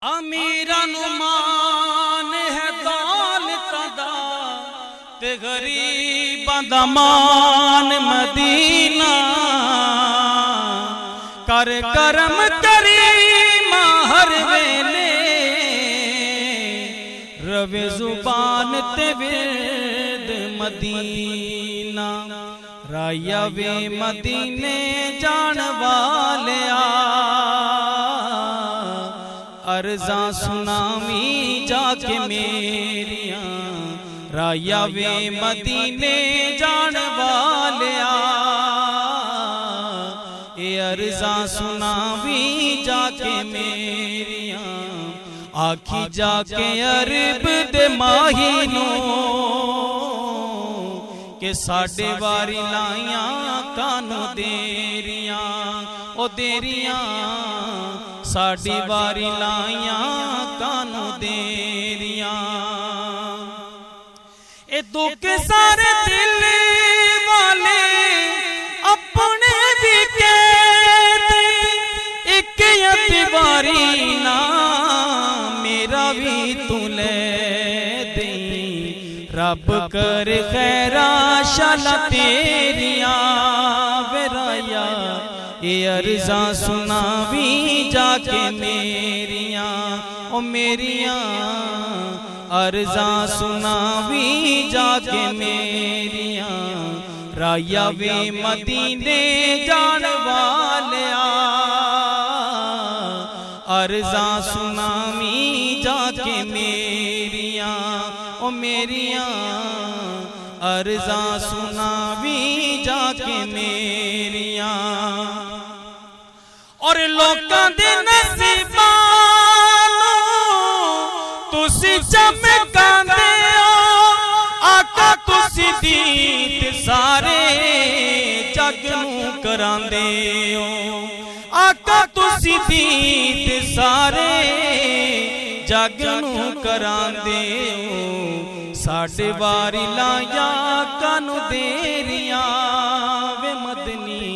अमीरां नूं मान है दौलतां दा ते गरीबां दा मान मदीना। कर करम करीमा हर वेले रवे जुबान ते विरद मदीना। राया वे मदीने जान वालिया अर्ज़ा सुनावी जाके मेरिया। राया वे मदीने जान वालिया ए अर्ज़ा सुनावी जाके मेरिया। आखी जाके अरब दे माहीनो के साडे वारी लाइया कानू देरिया। ओ देरिया साडी वारी लाइया कानू देरिया। ए दुख सारे दिल वाले अपने भी कहते एक अतवारी ना मेरा भी तू ले दे। रब कर खैरा शाला तेरिया वेराया ये अर्ज़ा सुनावी जाके मेरिया। ओ मेरिया अर्ज़ा सुनावी जाके मेरिया। राया वे मदीने जान वालिया अर्ज़ा सुनावी जाके मेरिया। ओ मेरिया अर्ज़ा सुनावी जाके मेरिया। और लोकां दे नसीबां तुसी चमकांदे हो आका। तुसी दीत सारे जग नूं करांदे हो आका। तुसी दीत सारे जग नूं करांदे हो। साडे वारी लाया कानू देरिया वे मदनी।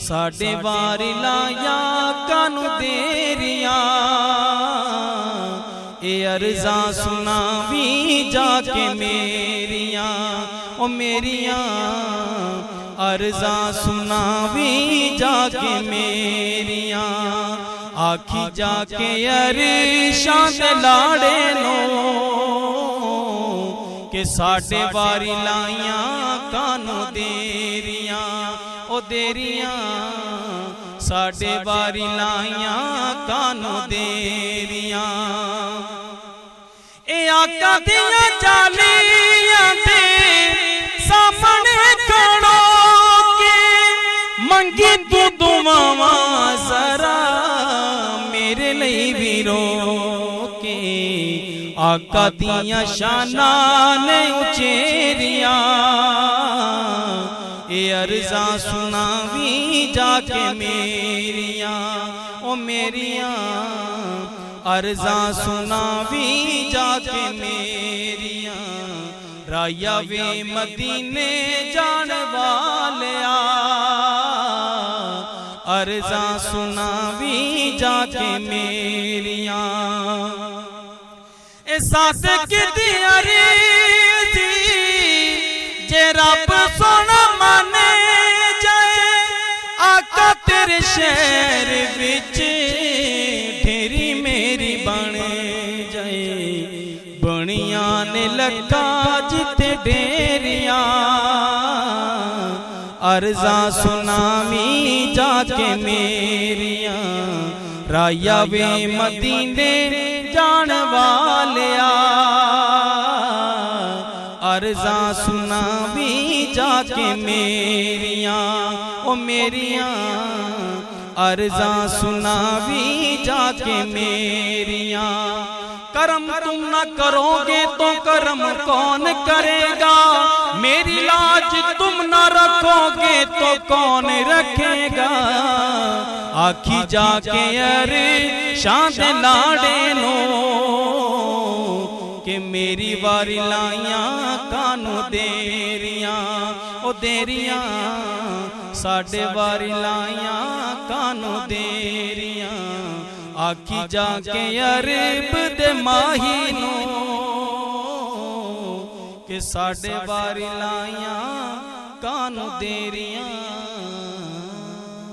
साडे वारी लाया कानू देरिया ए अर्ज़ा सुनावी जाके मेरिया। ओ मेरिया अर्ज़ा सुनावी जाके मेरिया। आखी जाके अरशां दे लाड़े नो के साडे वारी लाइया कानू देरिया। ओ देरिया साडे वारी लाइया कानू देरिया। ए आका दिया जालियां दे सामने खड़ो के मंगी तू दुआवां जरा मेरे लिए भी रो के। आका दिया शाना ने उचेरिया ए अर्ज़ा सुनावी जाके मेरिया। ओ मेरिया अर्ज़ा सुनावी जाके मेरिया। राया वे मदीने जान वालिया अर्ज़ा सुनावी जाके मेरिया। ए सादक दी अर्ज़ी जे रब सोना माने जाए आका तेरे शहर विच ढेरी मेरी बन जाए। बनिया ने लगा जिते डेरिया अर्ज़ा सुनावी जाके मेरिया। राया वे मदीने जान वालिया अर्ज़ा सुनावी जाके मेरिया। ओ मेरिया अर्ज़ा सुनावी जाके मेरिया। करम तुम न करोगे तो करम कौन करेगा। मेरी लाज तुम न रखोगे तो कौन रखेगा। आखी जाके अरशां दे लाड़े नो के मेरी वारी लाइया कानू देरिया। ओ देरिया साडे वारी लाइया कानू देरिया। आखी जाके अरब दे माही नो कि साडे बारी लाइयां कानू देरियां